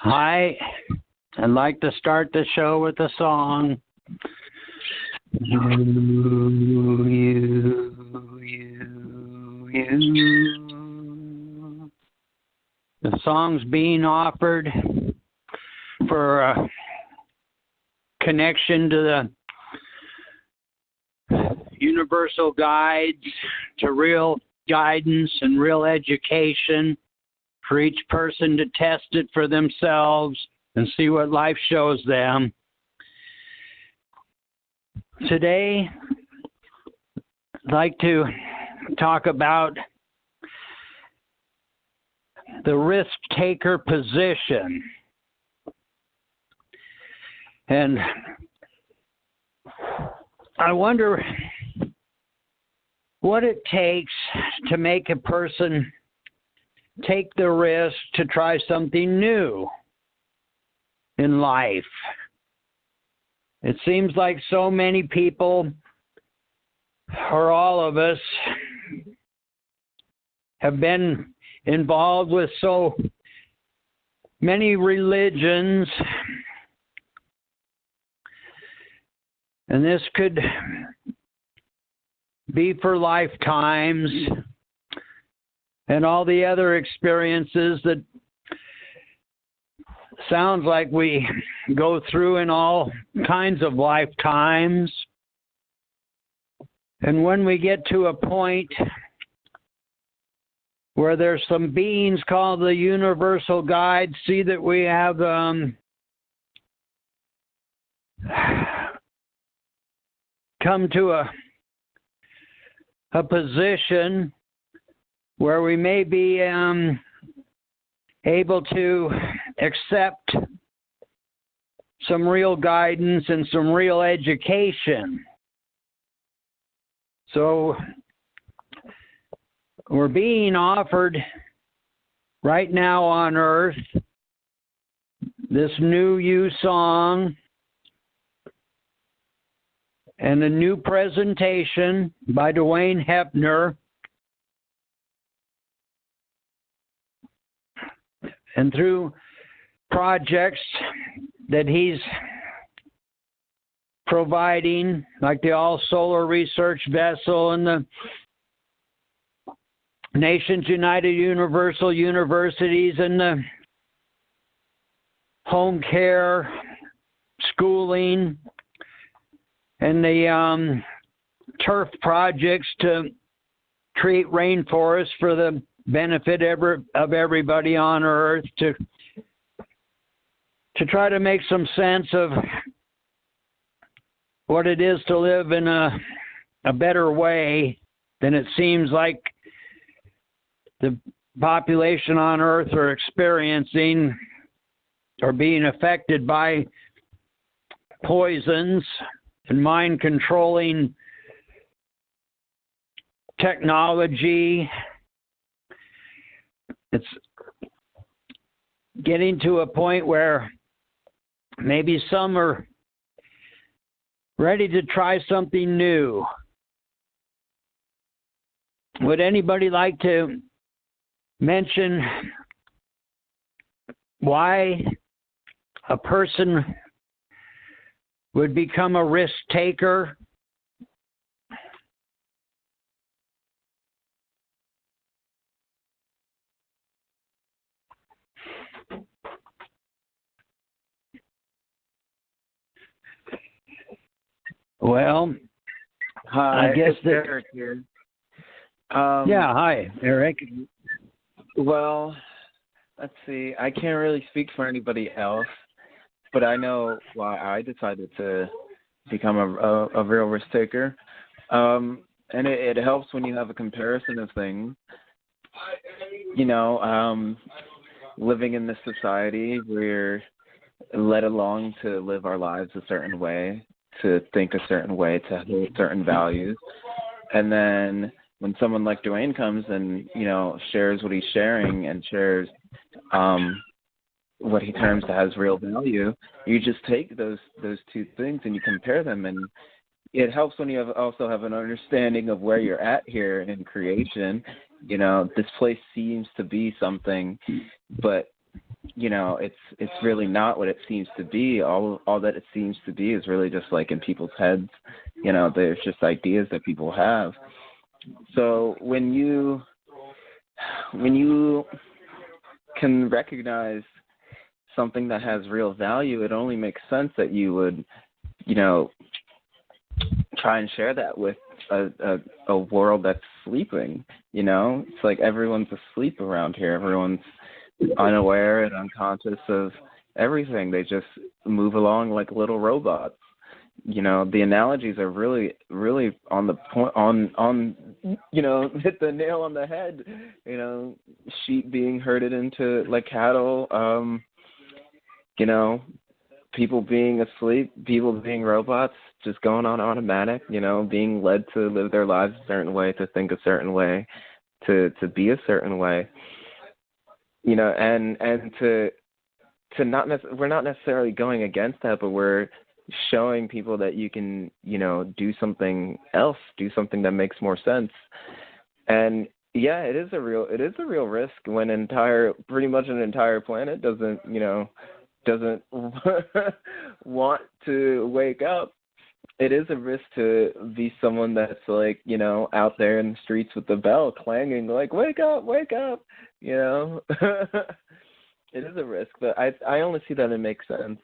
Hi, I'd like to start the show with a song. You. The song's being offered for a connection to the universal guides, to real guidance and real education, for each person to test it for themselves and see what life shows them. Today, I'd like to talk about the risk-taker position. And I wonder what it takes to make a person take the risk to try something new in life. It seems like so many people, or all of us, have been involved with so many religions, and this could be for lifetimes, and all the other experiences that sounds like we go through in all kinds of lifetimes. And when we get to a point where there's some beings called the universal guides, see that we have come to a position where we may be able to accept some real guidance and some real education. So we're being offered right now on Earth this new You song and a new presentation by Dwayne Hepner. And through projects that he's providing, like the All-Solar Research Vessel and the Nations United Universal Universities and the home care, schooling, and the turf projects to treat rainforests for the benefit of everybody on Earth, to try to make some sense of what it is to live in a better way than it seems like the population on Earth are experiencing or being affected by poisons and mind-controlling technology. It's getting to a point where maybe some are ready to try something new. Would anybody like to mention why a person would become a risk taker? Well, hi, I guess it's Eric here. Yeah, hi, Eric. Well, let's see. I can't really speak for anybody else, but I know why I decided to become a real risk taker. And it helps when you have a comparison of things. You know, living in this society, we're led along to live our lives a certain way, to think a certain way, to hold certain values. And then when someone like Dwayne comes and, you know, shares what he's sharing and shares what he terms as real value, you just take those two things and you compare them. And it helps when you also have an understanding of where you're at here in creation. You know, this place seems to be something, but it's really not what it seems to be. All that it seems to be is really just like in people's heads. There's just ideas that people have. So when you can recognize something that has real value, it only makes sense that you would, try and share that with a world that's sleeping. It's like everyone's asleep around here. Everyone's unaware and unconscious of everything. They just move along like little robots. The analogies are really, really on the point, on hit the nail on the head. Sheep being herded into like cattle. People being asleep, people being robots, just going on automatic. Being led to live their lives a certain way, to think a certain way, to be a certain way. And to not we're not necessarily going against that, but we're showing people that you can, do something else, do something that makes more sense. And yeah, it is a real risk when pretty much an entire planet doesn't want to wake up. It is a risk to be someone that's like, out there in the streets with the bell clanging like, wake up, wake up, It is a risk, but I only see that it makes sense.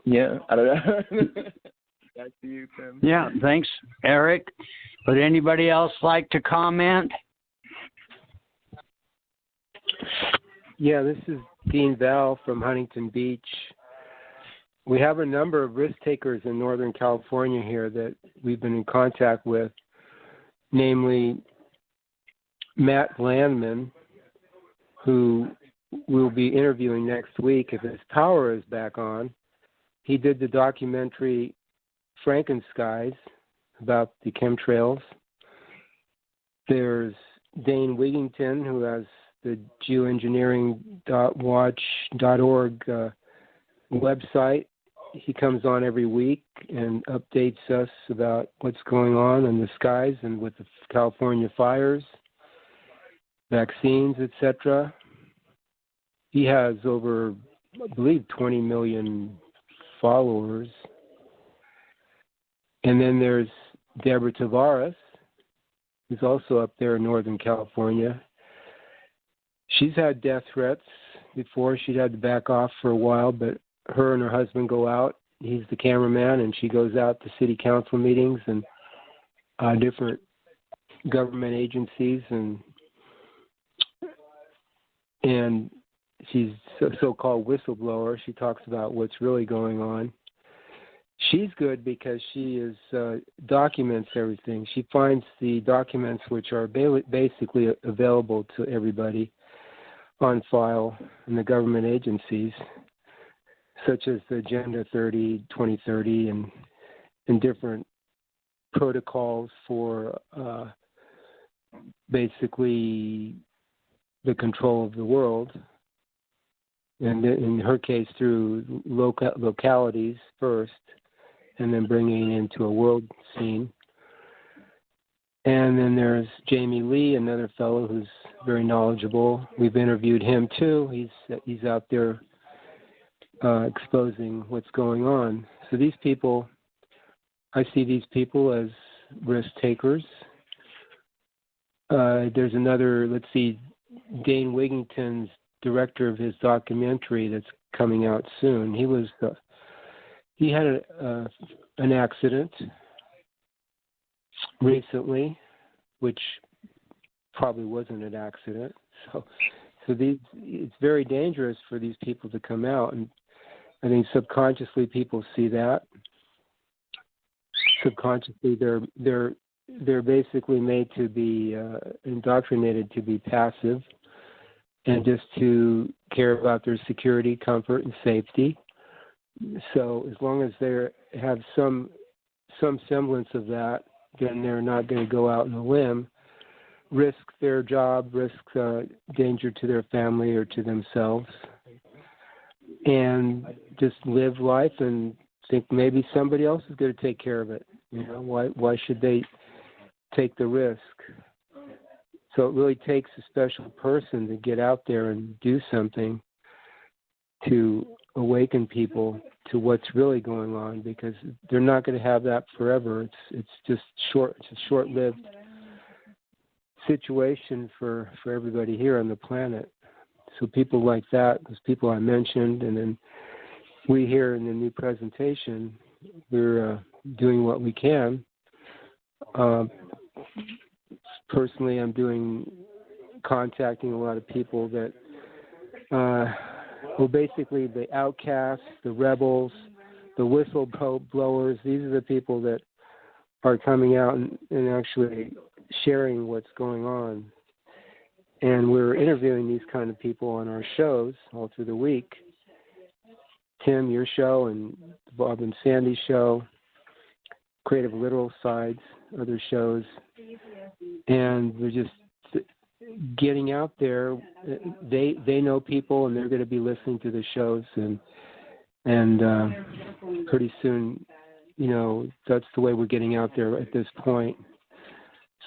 Yeah, I don't know. Back to you, Tim. Yeah, thanks, Eric. Would anybody else like to comment? Yeah, this is Dean Val from Huntington Beach. We have a number of risk takers in Northern California here that we've been in contact with, namely Matt Landman, who we'll be interviewing next week if his power is back on. He did the documentary Frankenskies about the chemtrails. There's Dane Wigington, who has the geoengineering.watch.org website. He comes on every week and updates us about what's going on in the skies and with the California fires, vaccines, etc. He has over, I believe, 20 million followers. And then there's Deborah Tavares, who's also up there in Northern California. She's had death threats before. She'd had to back off for a while, but her and her husband go out. He's the cameraman, and she goes out to city council meetings and different government agencies, and she's so-called whistleblower. She talks about what's really going on. She's good because she documents everything. She finds the documents which are basically available to everybody on file in the government agencies, such as the Agenda 2030, and different protocols for basically the control of the world. And in her case, through localities first, and then bringing it into a world scene. And then there's Jamie Lee, another fellow who's very knowledgeable. We've interviewed him too. He's out there exposing what's going on. So these people, I see these people as risk takers. There's another, let's see, Dane Wigington's director of his documentary that's coming out soon. He had an accident recently, which probably wasn't an accident. So it's very dangerous for these people to come out, and I think subconsciously people see that. Subconsciously, they're basically made to be indoctrinated to be passive and just to care about their security, comfort, and safety. So as long as they have some semblance of that, then they're not going to go out on a limb, risk their job, risk danger to their family or to themselves, and just live life and think maybe somebody else is going to take care of it. Why should they take the risk? So it really takes a special person to get out there and do something to awaken people to what's really going on, because they're not going to have that forever. It's just short. It's a short-lived situation for everybody here on the planet. So people like that, those people I mentioned, and then we here in the new presentation, we're doing what we can. Personally, I'm contacting a lot of people that, basically the outcasts, the rebels, the whistleblowers. These are the people that are coming out and actually sharing what's going on. And we're interviewing these kind of people on our shows all through the week. Tim, your show, and Bob and Sandy's show, Creative Literal Sides, other shows. And we're just getting out there. They know people, and they're going to be listening to the shows. And pretty soon, that's the way we're getting out there at this point,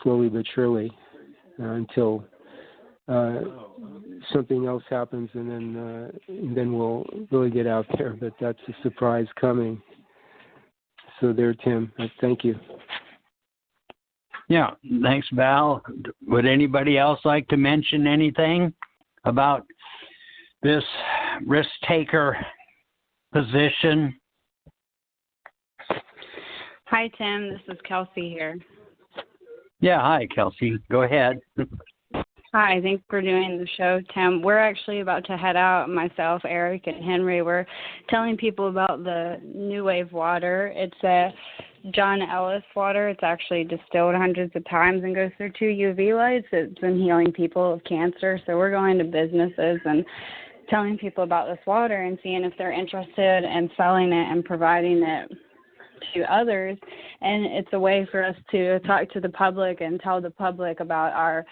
slowly but surely, until something else happens, and then we'll really get out there. But that's a surprise coming. So there, Tim. Thank you. Yeah, thanks, Val. Would anybody else like to mention anything about this risk-taker position? Hi, Tim. This is Kelsey here. Yeah, hi, Kelsey. Go ahead. Hi, thanks for doing the show, Tim. We're actually about to head out, myself, Eric, and Henry. We're telling people about the New Wave water. It's a John Ellis water. It's actually distilled hundreds of times and goes through 2 UV lights. It's been healing people of cancer. So we're going to businesses and telling people about this water and seeing if they're interested in selling it and providing it to others. And it's a way for us to talk to the public and tell the public about our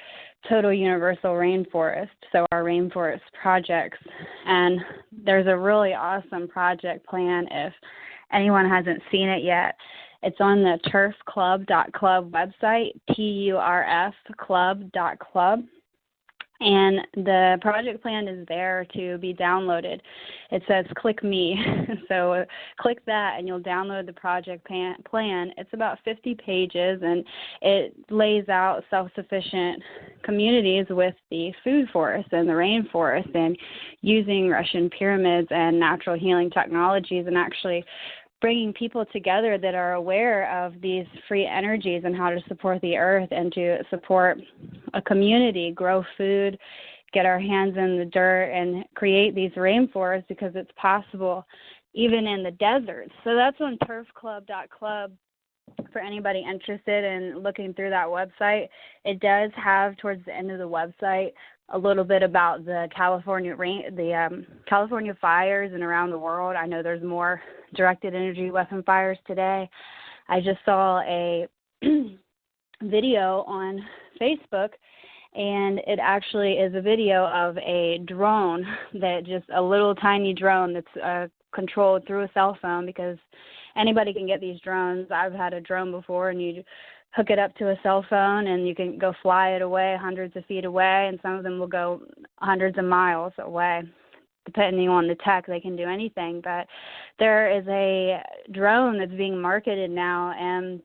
total universal rainforest, so our rainforest projects. And there's a really awesome project plan if anyone hasn't seen it yet. It's on the turfclub.club website, turfclub.club. And the project plan is there to be downloaded. It says click me. So click that and you'll download the project plan. It's about 50 pages and it lays out self-sufficient communities with the food forest and the rainforest and using Russian pyramids and natural healing technologies and actually bringing people together that are aware of these free energies and how to support the earth and to support a community, grow food, get our hands in the dirt, and create these rainforests because it's possible even in the deserts. So that's on turfclub.club for anybody interested in looking through that website. It does have towards the end of the website a little bit about the California fires and around the world. I know there's more directed energy weapon fires today. I just saw a video on Facebook, and it actually is a video of a drone a little tiny drone that's controlled through a cell phone, because anybody can get these drones. I've had a drone before, and you hook it up to a cell phone and you can go fly it away hundreds of feet away, and some of them will go hundreds of miles away. Depending on the tech, they can do anything. But there is a drone that's being marketed now, and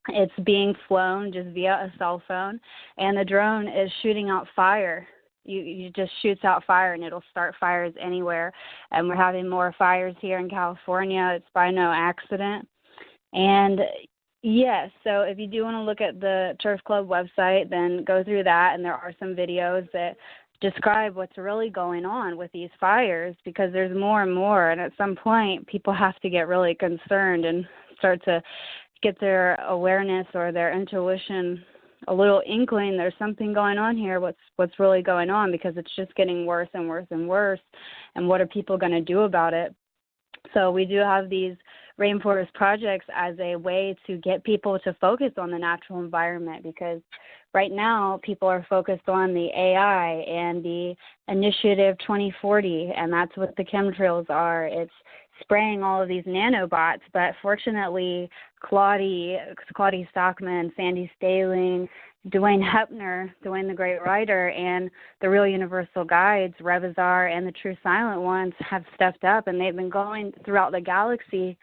it's being flown just via a cell phone, and the drone is shooting out fire. You just shoots out fire, and it'll start fires anywhere. And we're having more fires here in California. It's by no accident. And yes, so if you do want to look at the Turf Club website, then go through that, and there are some videos that describe what's really going on with these fires, because there's more and more, and at some point people have to get really concerned and start to get their awareness or their intuition a little inkling there's something going on here, what's really going on, because it's just getting worse and worse and worse, and what are people going to do about it? So we do have these rainforest projects as a way to get people to focus on the natural environment, because right now people are focused on the AI and the Initiative 2040, and that's what the chemtrails are. It's spraying all of these nanobots. But fortunately, Claudie Stockman, Sandy Staling, Dwayne Hepner, Dwayne the Great Writer, and the Real Universal Guides, Revizar, and the True Silent Ones have stepped up, and they've been going throughout the galaxy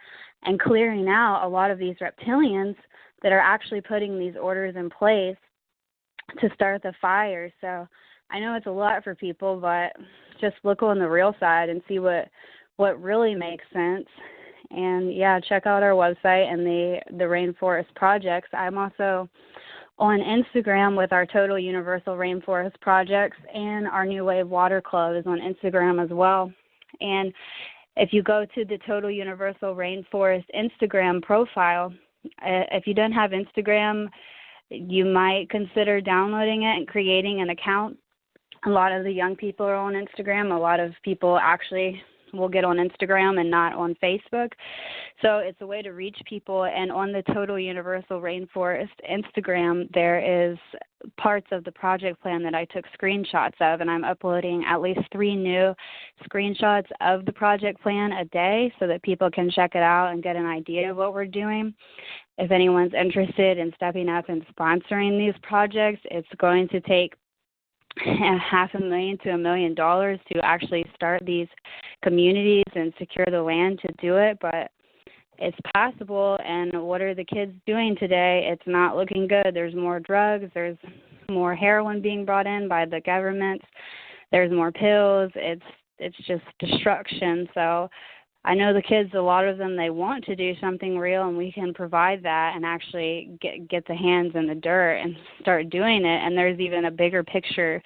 and clearing out a lot of these reptilians that are actually putting these orders in place to start the fire. So I know it's a lot for people, but just look on the real side and see what really makes sense. And yeah, check out our website and the Rainforest Projects. I'm also on Instagram with our Total Universal Rainforest Projects, and our New Wave Water Club is on Instagram as well. And if you go to the Total Universal Rainforest Instagram profile, if you don't have Instagram, you might consider downloading it and creating an account. A lot of the young people are on Instagram. A lot of people actually will get on Instagram and not on Facebook. So it's a way to reach people. And on the Total Universal Rainforest Instagram, there is parts of the project plan that I took screenshots of, and I'm uploading at least 3 new screenshots of the project plan a day so that people can check it out and get an idea of what we're doing. If anyone's interested in stepping up and sponsoring these projects, it's going to take $500,000 to $1 million to actually start these communities and secure the land to do it, but it's possible. And what are the kids doing today? It's not looking good. There's more drugs. There's more heroin being brought in by the government. There's more pills. It's just destruction. So I know the kids, a lot of them, they want to do something real, and we can provide that and actually get the hands in the dirt and start doing it. And there's even a bigger picture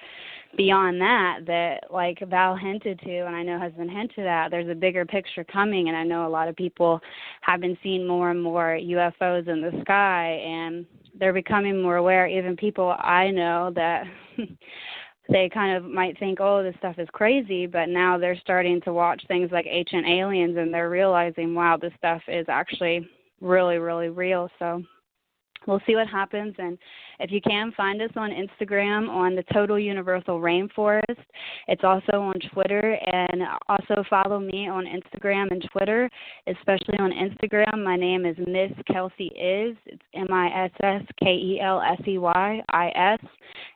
beyond that, like Val hinted to, and I know has been hinted at, there's a bigger picture coming, and I know a lot of people have been seeing more and more UFOs in the sky, and they're becoming more aware. Even people I know that they kind of might think, oh, this stuff is crazy, but now they're starting to watch things like Ancient Aliens, and they're realizing, wow, this stuff is actually really, really real. So we'll see what happens. And if you can, find us on Instagram on the Total Universal Rainforest. It's also on Twitter, and also follow me on Instagram and Twitter, especially on Instagram. My name is Miss Kelsey Is. It's MISSKELSEYIS.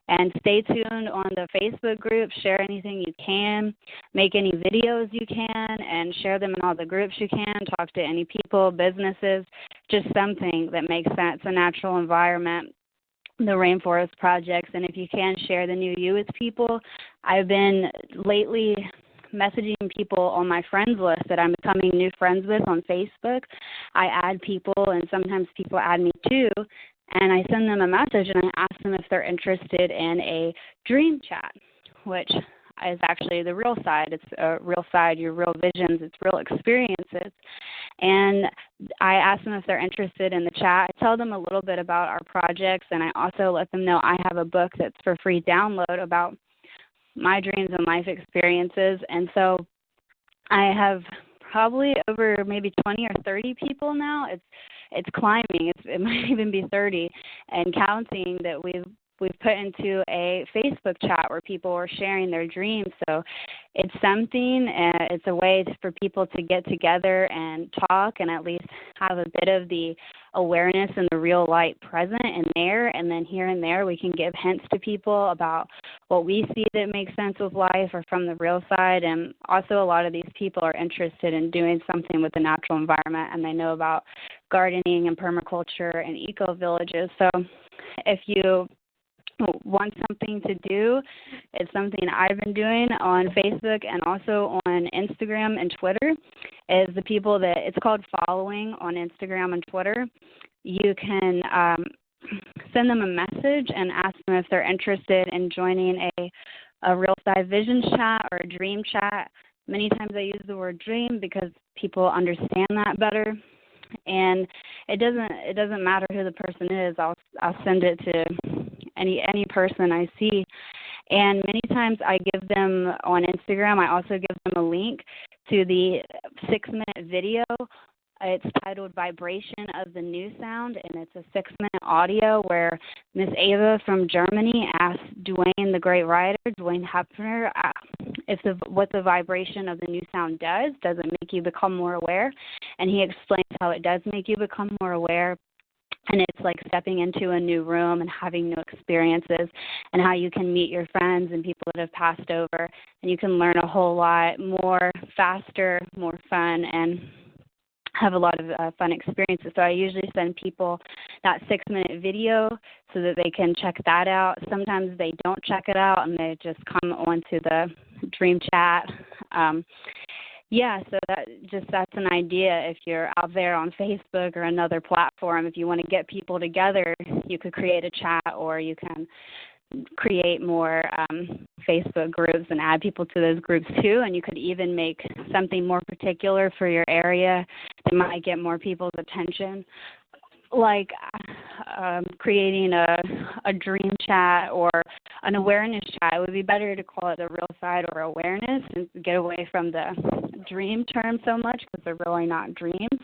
And stay tuned on the Facebook group. Share anything you can. Make any videos you can and share them in all the groups you can. Talk to any people, businesses, just something that makes sense, a natural environment, the Rainforest Projects. And if you can, share the new you with people. I've been lately messaging people on my friends list that I'm becoming new friends with on Facebook. I add people, and sometimes people add me too. And I send them a message, and I ask them if they're interested in a dream chat, which is actually the real side. It's a real side, your real visions, it's real experiences. And I ask them if they're interested in the chat. I tell them a little bit about our projects, and I also let them know I have a book that's for free download about my dreams and life experiences. And so I have probably over maybe 20 or 30 people now. It's climbing. It might even be 30 and counting that we've put into a Facebook chat where people are sharing their dreams. So it's something. It's a way for people to get together and talk and at least have a bit of the awareness and the real light present in there. And then here and there we can give hints to people about what we see that makes sense with life or from the real side. And also a lot of these people are interested in doing something with the natural environment, and they know about gardening and permaculture and eco-villages. So if you want something to do, it's something I've been doing on Facebook and also on Instagram and Twitter, is the people that it's called following on Instagram and Twitter. You can send them a message and ask them if they're interested in joining a real side visions chat or a dream chat. Many times I use the word dream because people understand that better. And it doesn't matter who the person is. I'll send it to any person I see. And many times I give them on Instagram, I also give them a link to the 6-minute video. It's titled Vibration of the New Sound, and it's a 6-minute audio where Miss Ava from Germany asked Dwayne the Great Writer, Dwayne Hepner, what the vibration of the new sound does. Does it make you become more aware? And he explains how it does make you become more aware. And it's like stepping into a new room and having new experiences, and how you can meet your friends and people that have passed over, and you can learn a whole lot more faster, more fun, and have a lot of fun experiences. So I usually send people that 6-minute video so that they can check that out. Sometimes they don't check it out and they just come onto the dream chat. So that's an idea. If you're out there on Facebook or another platform, if you want to get people together, you could create a chat, or you can create more Facebook groups and add people to those groups too. And you could even make something more particular for your area that might get more people's attention, like creating a dream chat or an awareness chat. It would be better to call it the real side or awareness and get away from the dream term so much, because they're really not dreams,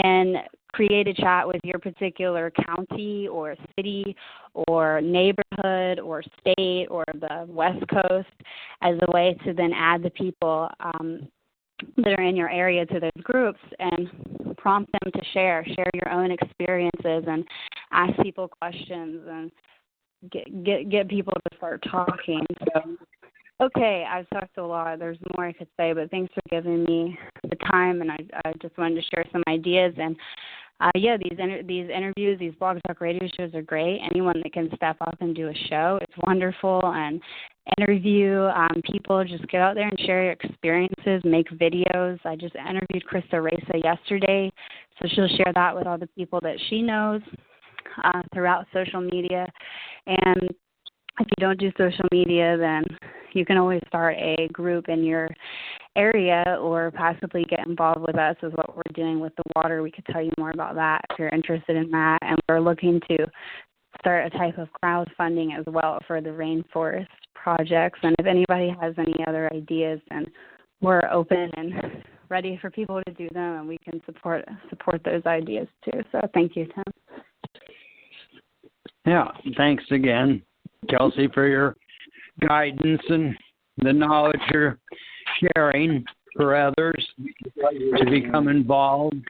and create a chat with your particular county or city or neighborhood or state or the West Coast as a way to then add the people that are in your area to those groups, and prompt them to share your own experiences, and ask people questions, and get people to start talking. So, okay, I've talked a lot. There's more I could say, but thanks for giving me the time, and I just wanted to share some ideas. And these interviews, these Blog Talk Radio shows are great. Anyone that can step up and do a show, it's wonderful. And interview people, just get out there and share your experiences, make videos. I just interviewed Krista Reza yesterday, so she'll share that with all the people that she knows throughout social media. And if you don't do social media, then you can always start a group in your area, or possibly get involved with us with what we're doing with the water. We could tell you more about that if you're interested in that. And we're looking to start a type of crowdfunding as well for the rainforest projects. And if anybody has any other ideas, then we're open and ready for people to do them, and we can support those ideas too. So thank you, Tim. Yeah, thanks again, Kelsey, for your guidance and the knowledge you're sharing for others to become involved.